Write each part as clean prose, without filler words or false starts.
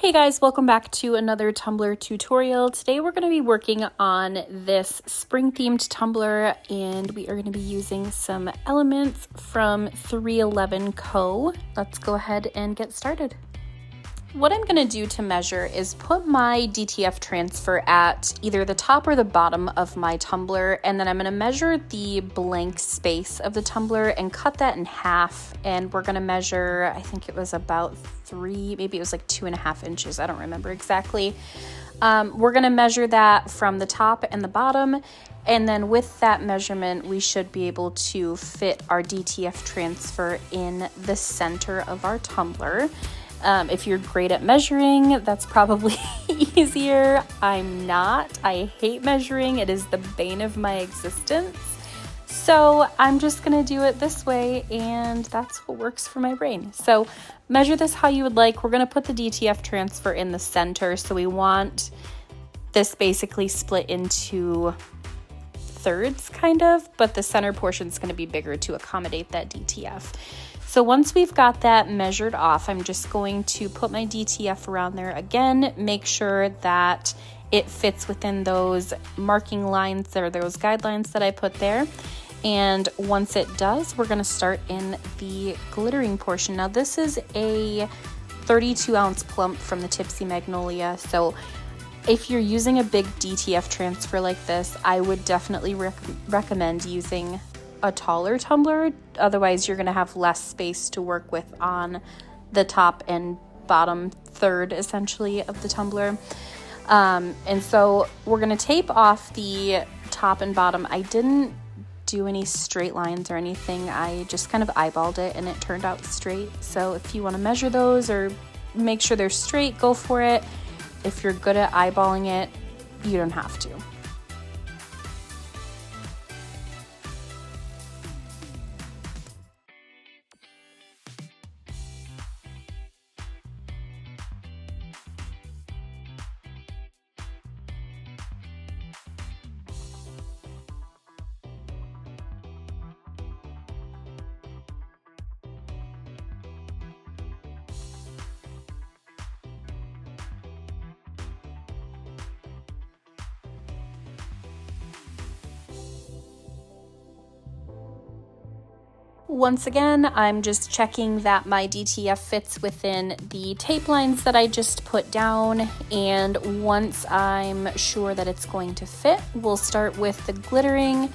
Hey guys, welcome back to another Tumbler tutorial. Today we're going to be working on this spring themed tumbler and we are going to be using some elements from 311 Co. Let's go ahead and get started. What I'm going to do to measure is put my DTF transfer at either the top or the bottom of my tumbler, and then I'm going to measure the blank space of the tumbler and cut that in half. And we're going to measure, I think it was about maybe it was like 2.5 inches. I don't remember exactly. We're going to measure that from the top and the bottom. And then with that measurement, we should be able to fit our DTF transfer in the center of our tumbler. If you're great at measuring, that's probably easier. I'm not. I hate measuring. It is the bane of my existence. So I'm just going to do it this way, and that's what works for my brain. So measure this how you would like. We're going to put the DTF transfer in the center. So we want this basically split into thirds kind of, but the center portion is going to be bigger to accommodate that DTF. So once we've got that measured off, I'm just going to put my DTF around there again, make sure that it fits within those marking lines or those guidelines that I put there. And once it does, we're going to start in the glittering portion. Now this is a 32-ounce Plump from the Tipsy Magnolia. So if you're using a big DTF transfer like this, I would definitely recommend using a taller tumbler. Otherwise you're going to have less space to work with on the top and bottom third essentially of the tumbler. And so we're going to tape off the top and bottom. I didn't do any straight lines or anything. I just kind of eyeballed it and it turned out straight. So if you want to measure those or make sure they're straight, go for it. If you're good at eyeballing it, you don't have to. Once again, I'm just checking that my DTF fits within the tape lines that I just put down, and once I'm sure that it's going to fit, we'll start with the glittering.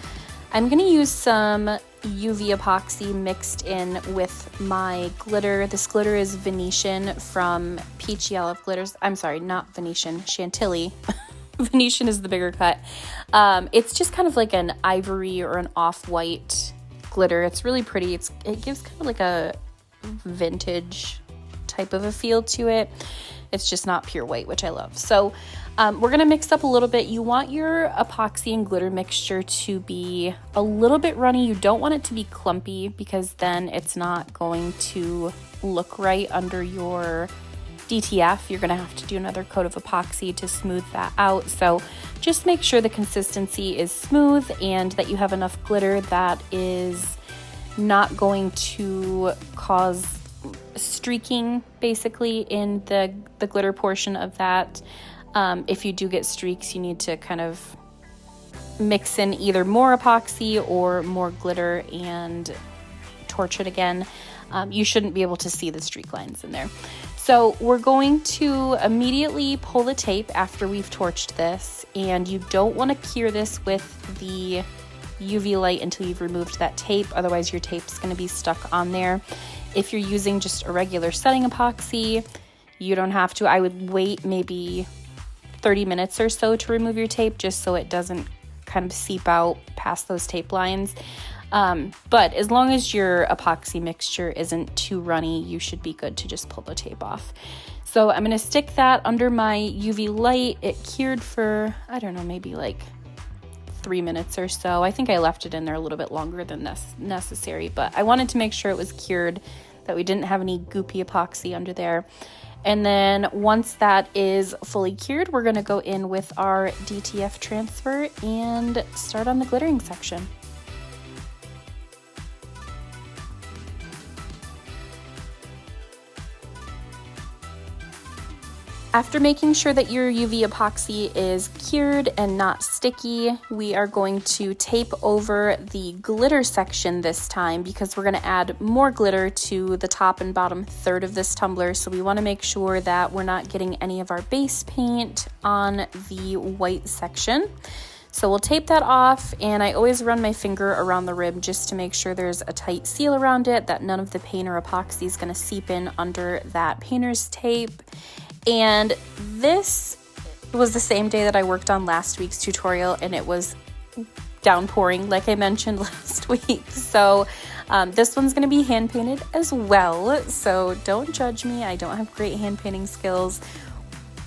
I'm going to use some UV epoxy mixed in with my glitter. This glitter is Venetian from Peachy Olive Glitters. I'm sorry, not Venetian, Chantilly. Venetian is the bigger cut. It's just kind of like an ivory or an off-white glitter. It's really pretty. It gives kind of like a vintage type of a feel to it. It's just not pure white, which I love. So we're going to mix up a little bit. You want your epoxy and glitter mixture to be a little bit runny. You don't want it to be clumpy because then it's not going to look right under your DTF. You're going to have to do another coat of epoxy to smooth that out. So just make sure the consistency is smooth and that you have enough glitter that is not going to cause streaking basically in the glitter portion of that. If you do get streaks, you need to kind of mix in either more epoxy or more glitter and torch it again. You shouldn't be able to see the streak lines in there. So we're going to immediately pull the tape after we've torched this, and you don't want to cure this with the UV light until you've removed that tape. Otherwise your tape's going to be stuck on there. If you're using just a regular setting epoxy, you don't have to. I would wait maybe 30 minutes or so to remove your tape just so it doesn't kind of seep out past those tape lines. But as long as your epoxy mixture isn't too runny, you should be good to just pull the tape off. So I'm going to stick that under my UV light. It cured for, I don't know, maybe like 3 minutes or so. I think I left it in there a little bit longer than necessary, but I wanted to make sure it was cured, that we didn't have any goopy epoxy under there. And then once that is fully cured, we're going to go in with our DTF transfer and start on the glittering section. After making sure that your UV epoxy is cured and not sticky, we are going to tape over the glitter section this time because we're going to add more glitter to the top and bottom third of this tumbler. So we want to make sure that we're not getting any of our base paint on the white section. So we'll tape that off, and I always run my finger around the rib just to make sure there's a tight seal around it, that none of the paint or epoxy is going to seep in under that painter's tape. And this was the same day that I worked on last week's tutorial, and it was downpouring like I mentioned last week. So this one's going to be hand painted as well, so don't judge me. I don't have great hand painting skills.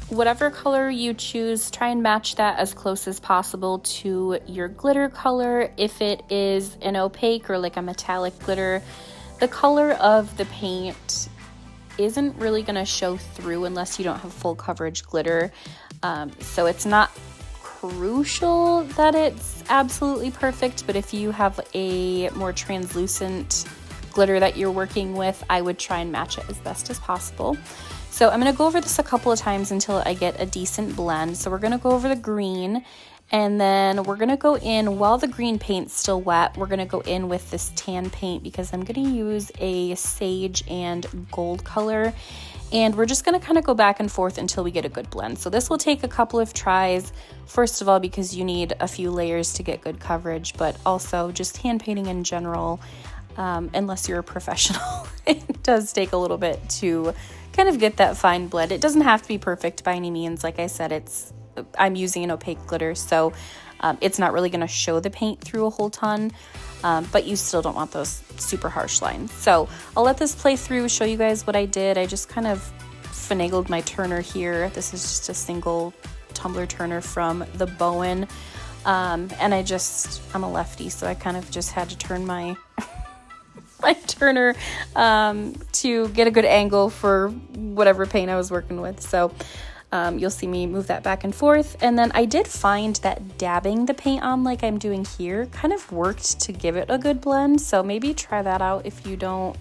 Whatever color you choose, try and match that as close as possible to your glitter color. If it is an opaque or like a metallic glitter, the color of the paint isn't really going to show through unless you don't have full coverage glitter. So it's not crucial that it's absolutely perfect, but if you have a more translucent glitter that you're working with, I would try and match it as best as possible. So I'm going to go over this a couple of times until I get a decent blend. So we're going to go over the green, and then we're going to go in while the green paint's still wet. We're going to go in with this tan paint because I'm going to use a sage and gold color, and we're just going to kind of go back and forth until we get a good blend. So this will take a couple of tries, first of all because you need a few layers to get good coverage, but also just hand painting in general, unless you're a professional, it does take a little bit to kind of get that fine blend. It doesn't have to be perfect by any means. Like I said, I'm using an opaque glitter, so it's not really going to show the paint through a whole ton, but you still don't want those super harsh lines. So I'll let this play through, show you guys what I did. I just kind of finagled my turner here. This is just a single tumbler turner from the Bowen, and I'm a lefty, so I kind of just had to turn my turner to get a good angle for whatever paint I was working with. So you'll see me move that back and forth. And then I did find that dabbing the paint on like I'm doing here kind of worked to give it a good blend. So maybe try that out if you don't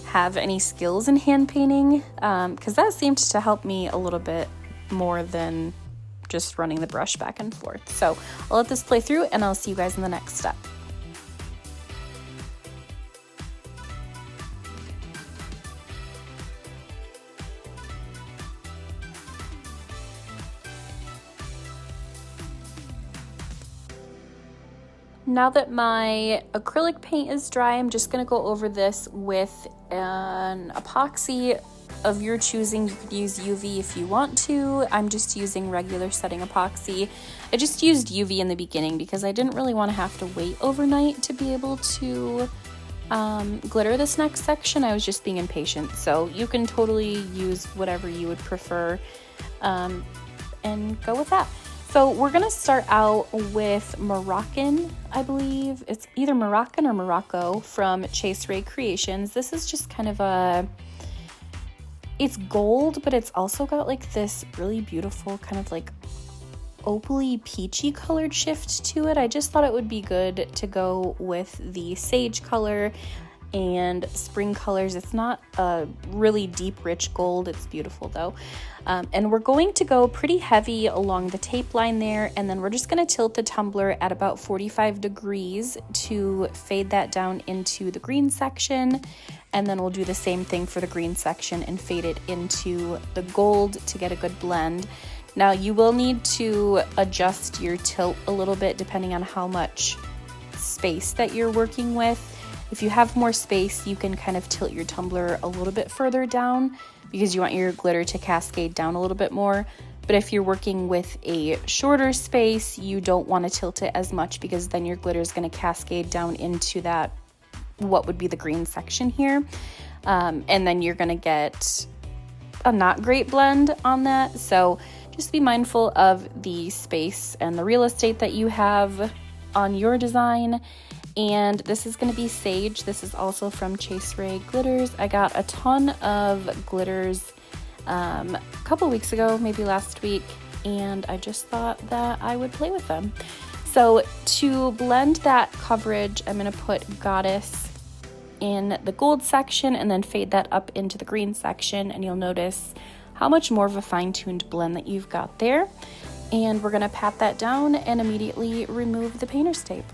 have any skills in hand painting, because that seemed to help me a little bit more than just running the brush back and forth. So I'll let this play through, and I'll see you guys in the next step. Now that my acrylic paint is dry, I'm just going to go over this with an epoxy of your choosing. You could use UV if you want to. I'm just using regular setting epoxy. I just used UV in the beginning because I didn't really want to have to wait overnight to be able to glitter this next section. I was just being impatient. So you can totally use whatever you would prefer and go with that. So we're going to start out with Moroccan, I believe. It's either Moroccan or Morocco from Rae Creations. This is just kind of it's gold, but it's also got like this really beautiful kind of like opally peachy colored shift to it. I just thought it would be good to go with the sage color and spring colors. It's not a really deep, rich gold. It's beautiful though. And we're going to go pretty heavy along the tape line there, and then we're just going to tilt the tumbler at about 45 degrees to fade that down into the green section, and then we'll do the same thing for the green section and fade it into the gold to get a good blend. Now you will need to adjust your tilt a little bit depending on how much space that you're working with. If you have more space, you can kind of tilt your tumbler a little bit further down because you want your glitter to cascade down a little bit more. But if you're working with a shorter space, you don't want to tilt it as much because then your glitter is going to cascade down into that, what would be the green section here. And then you're going to get a not great blend on that. So just be mindful of the space and the real estate that you have on your design. And this is going to be sage. This is also from Rae Glitters. I got a ton of glitters a couple weeks ago, maybe last week, and I just thought that I would play with them. So to blend that coverage, I'm going to put Goddess in the gold section and then fade that up into the green section, and you'll notice how much more of a fine-tuned blend that you've got there. And we're gonna pat that down and immediately remove the painter's tape.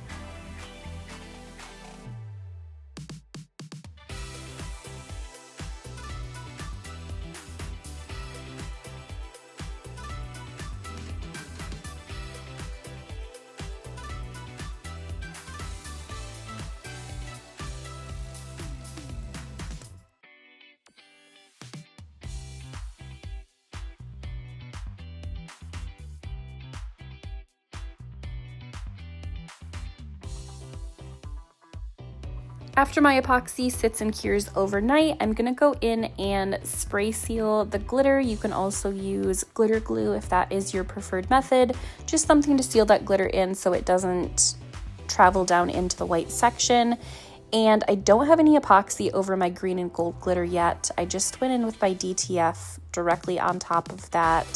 After my epoxy sits and cures overnight, I'm gonna go in and spray seal the glitter. You can also use glitter glue if that is your preferred method, just something to seal that glitter in so it doesn't travel down into the white section. And I don't have any epoxy over my green and gold glitter yet. I just went in with my DTF directly on top of that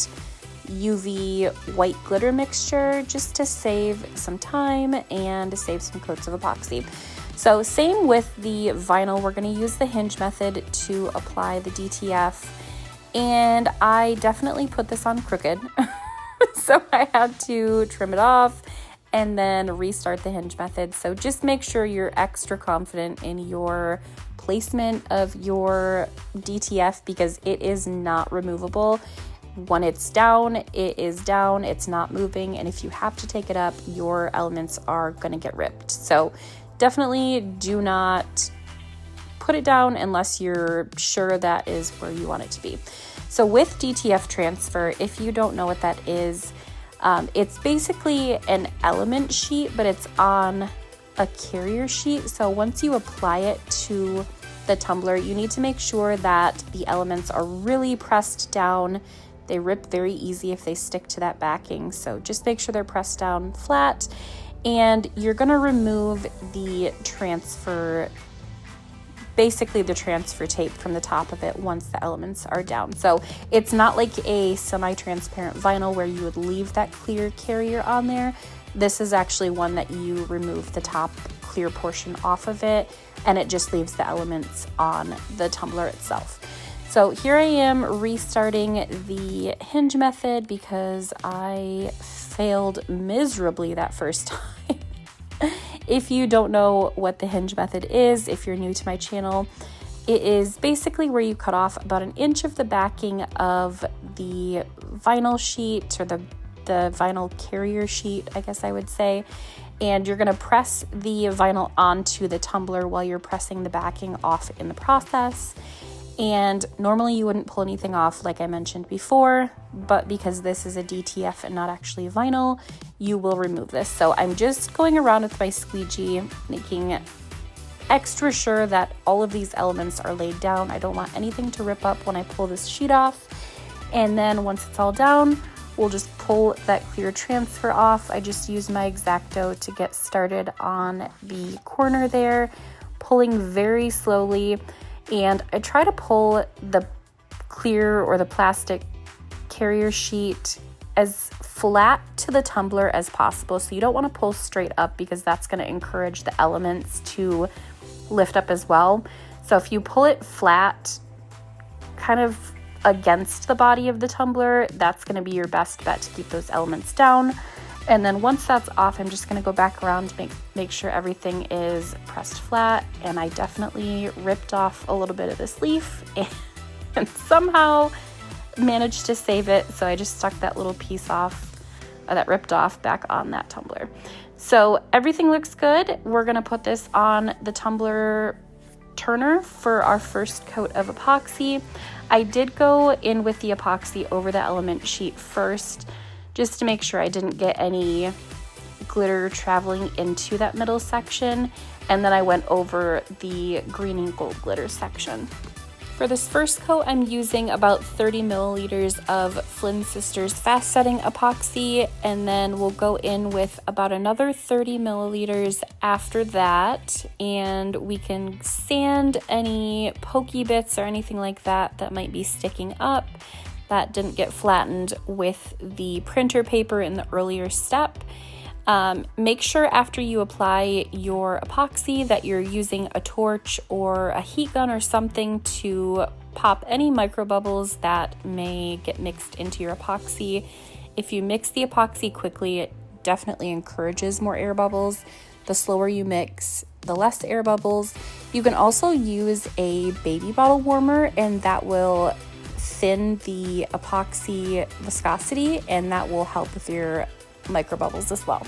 UV white glitter mixture just to save some time and to save some coats of epoxy. So same with the vinyl, we're going to use the hinge method to apply the DTF, and I definitely put this on crooked, so I had to trim it off and then restart the hinge method. So just make sure you're extra confident in your placement of your DTF because it is not removable. When it's down, it is down, it's not moving, and if you have to take it up, your elements are going to get ripped. So definitely do not put it down unless you're sure that is where you want it to be. So with DTF transfer, if you don't know what that is, it's basically an element sheet, but it's on a carrier sheet. So once you apply it to the tumbler, you need to make sure that the elements are really pressed down. They rip very easy if they stick to that backing. So just make sure they're pressed down flat. And you're gonna remove the transfer, basically the transfer tape from the top of it once the elements are down. So it's not like a semi-transparent vinyl where you would leave that clear carrier on there. This is actually one that you remove the top clear portion off of it, and it just leaves the elements on the tumbler itself. So here I am restarting the hinge method because I failed miserably that first time. If you don't know what the hinge method is, if you're new to my channel, it is basically where you cut off about 1 inch of the backing of the vinyl sheet, or the vinyl carrier sheet, I guess I would say, and you're gonna press the vinyl onto the tumbler while you're pressing the backing off in the process. And normally you wouldn't pull anything off like I mentioned before, but because this is a DTF and not actually vinyl, you will remove this. So I'm just going around with my squeegee, making extra sure that all of these elements are laid down. I don't want anything to rip up when I pull this sheet off. And then once it's all down, we'll just pull that clear transfer off. I just use my X-Acto to get started on the corner there, pulling very slowly. And I try to pull the clear or the plastic carrier sheet as flat to the tumbler as possible. So you don't want to pull straight up because that's going to encourage the elements to lift up as well. So if you pull it flat, kind of against the body of the tumbler, that's going to be your best bet to keep those elements down. And then once that's off, I'm just going to go back around to make sure everything is pressed flat. And I definitely ripped off a little bit of this leaf and somehow managed to save it. So I just stuck that little piece off, that ripped off, back on that tumbler. So everything looks good. We're going to put this on the tumbler turner for our first coat of epoxy. I did go in with the epoxy over the element sheet first, just to make sure I didn't get any glitter traveling into that middle section. And then I went over the green and gold glitter section. For this first coat, I'm using about 30 milliliters of Flynn Sisters fast setting epoxy, and then we'll go in with about another 30 milliliters after that, and we can sand any pokey bits or anything like that that might be sticking up that didn't get flattened with the printer paper in the earlier step. Make sure after you apply your epoxy that you're using a torch or a heat gun or something to pop any micro bubbles that may get mixed into your epoxy. If you mix the epoxy quickly, it definitely encourages more air bubbles. The slower you mix, the less air bubbles. You can also use a baby bottle warmer, and that will thin the epoxy viscosity, and that will help with your micro bubbles as well.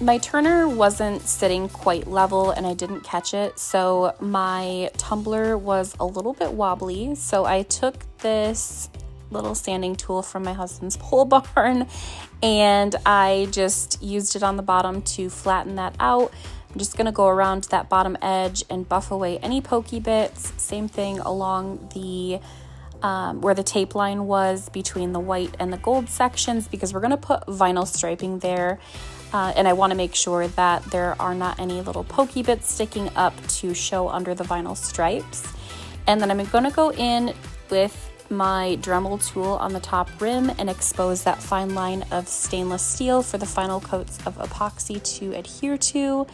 My turner wasn't sitting quite level and I didn't catch it, so my tumbler was a little bit wobbly. So I took this little sanding tool from my husband's pole barn and I just used it on the bottom to flatten that out. I'm just going to go around that bottom edge and buff away any pokey bits. Same thing along the where the tape line was between the white and the gold sections, because we're going to put vinyl striping there. And I want to make sure that there are not any little pokey bits sticking up to show under the vinyl stripes. And then I'm going to go in with my Dremel tool on the top rim and expose that fine line of stainless steel for the final coats of epoxy to adhere to,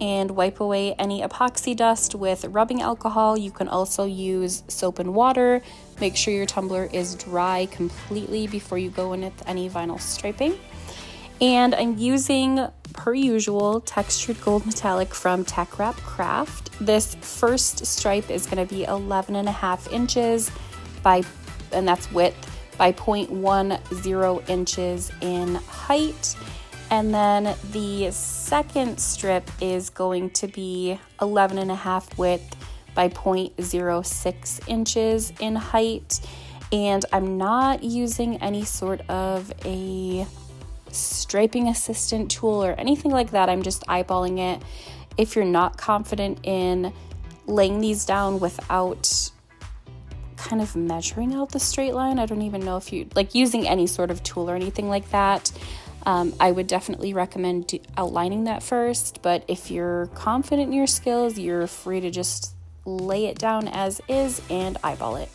and wipe away any epoxy dust with rubbing alcohol. You can also use soap and water. Make sure your tumbler is dry completely before you go in with any vinyl striping. And I'm using, per usual, textured gold metallic from Tech Wrap Craft. This first stripe is going to be 11.5 inches and that's width, by 0.10 inches in height. And then the second strip is going to be 11.5 width by 0.06 inches in height. And I'm not using any sort of a striping assistant tool or anything like that. I'm just eyeballing it. If you're not confident in laying these down without kind of measuring out the straight line, I don't even know if you like using any sort of tool or anything like that, I would definitely recommend outlining that first. But if you're confident in your skills, you're free to just lay it down as is and eyeball it.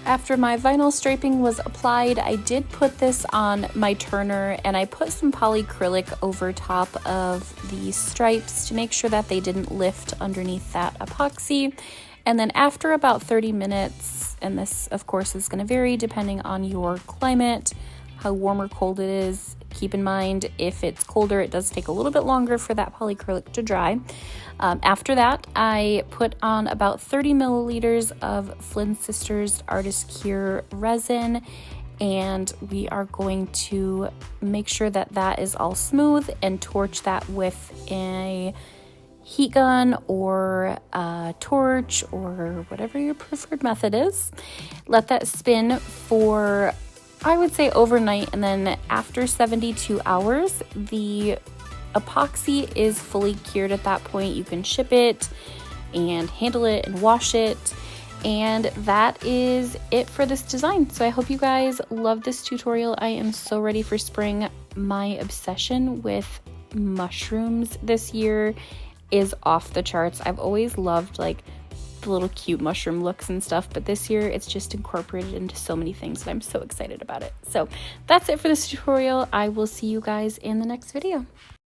After my vinyl striping was applied, I did put this on my turner and I put some polycrylic over top of the stripes to make sure that they didn't lift underneath that epoxy. And then after about 30 minutes, and this of course is going to vary depending on your climate, how warm or cold it is. Keep in mind, if it's colder, it does take a little bit longer for that polycrylic to dry. After that, I put on about 30 milliliters of Flynn Sisters Artist Cure resin, and we are going to make sure that that is all smooth and torch that with a heat gun or a torch or whatever your preferred method is. Let that spin for, I would say, overnight, and then after 72 hours, the epoxy is fully cured at that point. You can ship it and handle it and wash it. And that is it for this design. So I hope you guys love this tutorial. I am so ready for spring. My obsession with mushrooms this year is off the charts. I've always loved like the little cute mushroom looks and stuff, but this year it's just incorporated into so many things and I'm so excited about it. So that's it for this tutorial. I will see you guys in the next video.